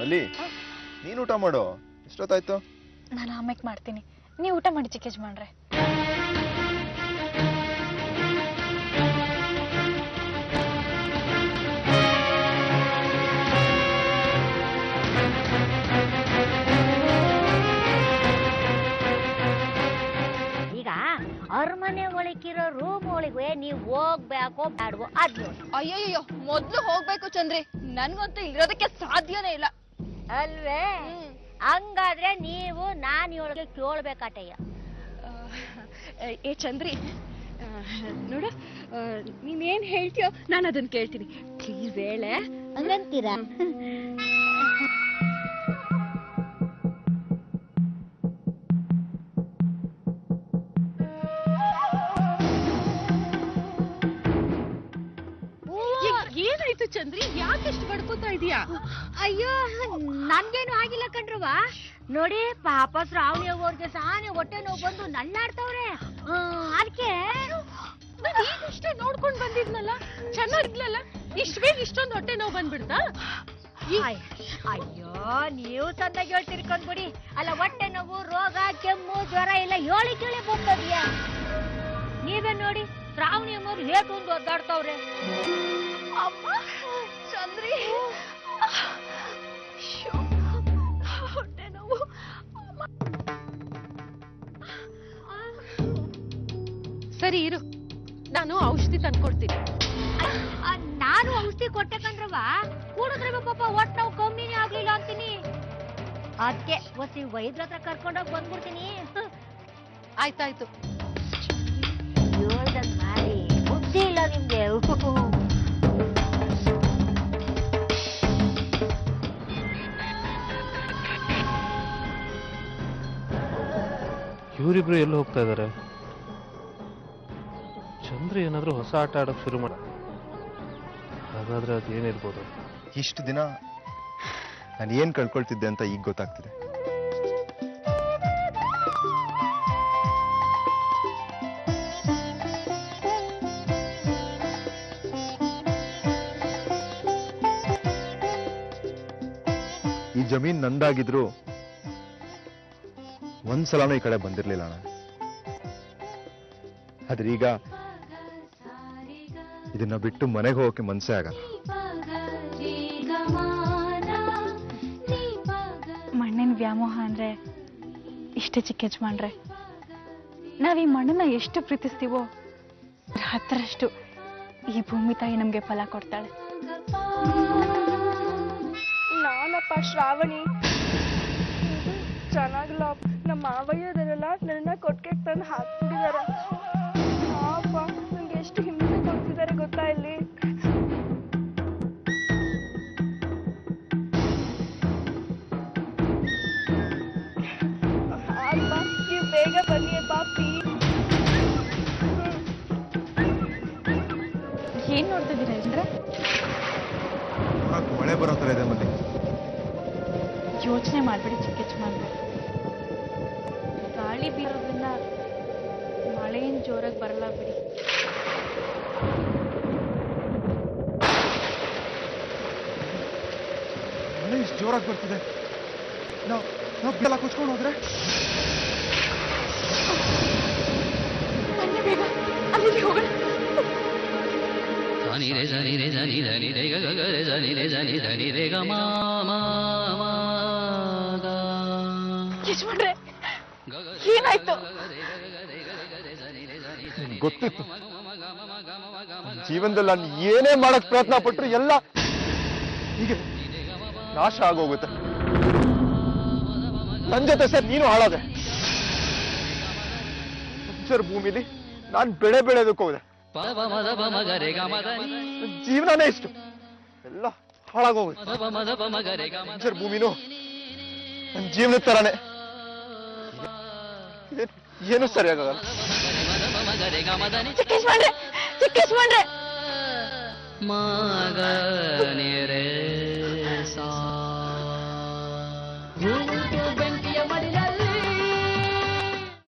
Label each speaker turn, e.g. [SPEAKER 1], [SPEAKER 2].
[SPEAKER 1] ಮಲ್ಲಿ ನೀನು ಊಟ ಮಾಡು. ಎಷ್ಟೊತ್ತಾಯ್ತು?
[SPEAKER 2] ನಾನು ಆಮೇಲೆ ಮಾಡ್ತೀನಿ, ನೀವು ಊಟ ಮಾಡಿ ಚಿಕ್ಕ ಯಜಮಾನ್ರೆ.
[SPEAKER 3] ಈಗ ಅರಮನೆ ಒಳಗಿರೋ ರೂಮ್ ಒಳಗೆ ನೀವು ಹೋಗ್ಬೇಕೋ ಬ್ಯಾಡ್ವೋ ಅದ್
[SPEAKER 2] ಅಯ್ಯಯ್ಯೋ, ಮೊದ್ಲು ಹೋಗ್ಬೇಕು ಚಂದ್ರಿ, ನನ್ಗಂತೂ ಇರೋದಕ್ಕೆ ಸಾಧ್ಯನೇ ಇಲ್ಲ.
[SPEAKER 3] ಅಲ್ವೇ? ಹಂಗಾದ್ರೆ ನೀವು ನಾನು ಹೇಳೋಕೆ ಕೇಳ್ಬೇಕಾಟಯ್ಯ.
[SPEAKER 2] ಏ ಚಂದ್ರಿ, ನೋಡ, ನೀನೇನ್ ಹೇಳ್ತೀಯೋ ನಾನು ಅದನ್ನ ಕೇಳ್ತೀನಿ. ಪ್ಲೀಸ್ ಹೇಳೆ.
[SPEAKER 3] ಹಂಗಂತೀರಾ?
[SPEAKER 2] ಏನಾಯ್ತು ಚಂದ್ರಿ, ಯಾಕೆಷ್ಟು ಬಡ್ಕೋತಾ ಇದೀಯಾ?
[SPEAKER 3] ಅಯ್ಯೋ, ನನ್ಗೇನು ಆಗಿಲ್ಲ ಕಣ್ರವ. ನೋಡಿ ಪಾಪ ಶ್ರಾವಣಿ ಅವ್ರಿಗೆ ಸಾನೆ ಹೊಟ್ಟೆ ನೋವು ಬಂದು ನಲ್ಲಾಡ್ತವ್ರೆ. ಅದಕ್ಕೆ
[SPEAKER 2] ಈಗಷ್ಟೇ ನೋಡ್ಕೊಂಡ್ ಬಂದಿದ್ನಲ್ಲ, ಚೆನ್ನಾಗಿರ್ಲಲ್ಲ, ಇಷ್ಟ ಬೇಗ ಇಷ್ಟೊಂದು ಹೊಟ್ಟೆ ನೋವು ಬಂದ್ಬಿಡ್ತಾ?
[SPEAKER 3] ಅಯ್ಯೋ, ನೀವು ಚೆನ್ನಾಗಿ ಹೇಳ್ತೀರಿ ಕಂದ್ಬಿಡಿ. ಅಲ್ಲ, ಹೊಟ್ಟೆ ನೋವು, ರೋಗ, ಕೆಮ್ಮು, ಜ್ವರ ಎಲ್ಲ ಹೇಳಿ ಕೇಳಿ ಬಂದದ್ಯಾ. ನೀವೇ ನೋಡಿ, ಶ್ರಾವಣಿ ಅಮ್ಮವ್ರು ಹೇಟೊಂದು ಒದ್ದಾಡ್ತವ್ರೆ.
[SPEAKER 2] ಅಮ್ಮ, ಚಂದ್ರಿ, ಹೊಟ್ಟೆ ನೋವು. ಸರಿ ಇರು, ನಾನು ಔಷಧಿ ತಂದ್ಕೊಡ್ತೀನಿ.
[SPEAKER 3] ನಾನು ಔಷಧಿ ಕೊಟ್ಟೆ ಕಣ್ರವ, ಕೂಡಿದ್ರೆ ಪಾಪ ಹೊಟ್ಟೆ ನೋವು ಕಮ್ಮಿನೇ ಆಗ್ಲಿಲ್ಲ ಅಂತೀನಿ. ಅದಕ್ಕೆ ಒಸಿ ವೈದ್ಯರ ಹತ್ರ ಕರ್ಕೊಂಡೋಗಿ ಬಂದ್ಬಿಡ್ತೀನಿ.
[SPEAKER 2] ಆಯ್ತಾಯ್ತು.
[SPEAKER 3] ಹೇಳ್ದಂಗ್ ಮಾಡಿ, ಬುದ್ಧಿ ಇಲ್ಲ ನಿಮ್ಗೆ.
[SPEAKER 4] ಇವರಿಬ್ರು ಎಲ್ಲಿ ಹೋಗ್ತಾ ಇದಾರೆ? ಚಂದ್ರ ಏನಾದ್ರೂ ಹೊಸ ಆಟ ಆಡೋಕ್ ಶುರು ಮಾಡ. ಹಾಗಾದ್ರೆ ಅದೇನಿರ್ಬೋದು?
[SPEAKER 1] ಇಷ್ಟು ದಿನ ನಾನು ಏನ್ ಕಳ್ಕೊಳ್ತಿದ್ದೆ ಅಂತ ಈಗ ಗೊತ್ತಾಗ್ತಿದೆ. ಈ ಜಮೀನ್ ನಂದಾಗಿದ್ರು ಒಂದ್ಸಲನೂ ಈ ಕಡೆ ಬಂದಿರ್ಲಿಲ್ಲ ನಾನು. ಆದ್ರೆ ಈಗ ಇದನ್ನ ಬಿಟ್ಟು ಮನೆಗೆ ಹೋಗಕ್ಕೆ ಮನ್ಸೇ ಆಗಲ್ಲ.
[SPEAKER 2] ಮಣ್ಣಿನ ವ್ಯಾಮೋಹ ಅಂದ್ರೆ ಇಷ್ಟೇ ಚಿಕ್ಕ ಯಜಮಾನ್ರೆ. ನಾವ್ ಈ ಮಣ್ಣನ್ನ ಎಷ್ಟು ಪ್ರೀತಿಸ್ತೀವೋ ಹತ್ತರಷ್ಟು ಈ ಭೂಮಿ ತಾಯಿ ನಮ್ಗೆ ಫಲ ಕೊಡ್ತಾಳೆ.
[SPEAKER 5] ನಾನಪ್ಪ ಶ್ರಾವಣಿ, ಚೆನ್ನಾಗಿಲ್ಲ. ನಮ್ಮ ಮಾವಯ್ಯದರೆಲ್ಲ ನನ್ನ ಕೊಟ್ಟಿಗೆ ತಂದು ಹಾಕ್ಬಿಟ್ಟಿದ್ದಾರೆ. ಪಾಪ ನಂಗೆ ಎಷ್ಟು ಹಿಂಸೆ ಕೊಡ್ತಿದ್ದಾರೆ ಗೊತ್ತಾ ಇಲ್ಲಿ. ಅಪ್ಪ, ನೀವು ಬೇಗ ಬನ್ನಿ ಪಾಪಿ.
[SPEAKER 2] ಏನ್ ನೋಡ್ತಿದ್ದೀರಾ ಇಂದ್ರ?
[SPEAKER 1] ಮಳೆ ಬರೋ ತರ ಇದೆ ಮಲ್ಲಿ.
[SPEAKER 2] ಯೋಚನೆ ಮಾಡ್ಬಿಡಿ ಚಿಕ್ಕ ಯಜಮಾನ್ರೆ, ಗಾಳಿ ಬೀರೋದ್ರಿಂದ ಮಳೆಯಿಂದ ಜೋರಾಗಿ ಬರಲ್ಲ ಬಿಡಿ.
[SPEAKER 1] ಮಳೆ ಇಷ್ಟು ಜೋರಾಗಿ ಬರ್ತಿದೆ. ನಾವು ಬೆಲ್ಲ ಕುಚ್ಕೊಂಡು ಹೋದ್ರೆ
[SPEAKER 2] ಬೇಗ ಅಲ್ಲಿಗೆ ಹೋಗೋಣ. ಯಜಮಾನ್ರೆ, ಏನಾಯ್ತು?
[SPEAKER 1] ಗೊತ್ತಿತ್ತು, ಜೀವನದಲ್ಲಿ ನಾನು ಏನೇ ಮಾಡಕ್ ಪ್ರಯತ್ನ ಪಟ್ರು ಎಲ್ಲ ಹೀಗೆ ನಾಶ ಆಗೋಗುತ್ತೆ. ನನ್ ಜೊತೆ ಸರ್ ನೀನು ಹಾಳಾದೆ. ಸರ್ ಭೂಮಿಲಿ ನಾನು ಬೆಳೆ ಬೆಳೆಯೋದಕ್ಕೆ ಹೋದೆ. ಜೀವನನೇ ಇಷ್ಟು ಎಲ್ಲ ಹಾಳಾಗೋಗುತ್ತೆ. ಸರ್ ಭೂಮಿನೂ ನನ್ನ ಜೀವನದ ತರಾನೇ ಏನು ಸರಿಯಾಗಲ್ಲ.
[SPEAKER 2] ಚಿಕ್ಕ ಯಜಮಾನ್ರೆ, ಚಿಕ್ಕ ಯಜಮಾನ್ರೆ.
[SPEAKER 6] ಮಗನೇ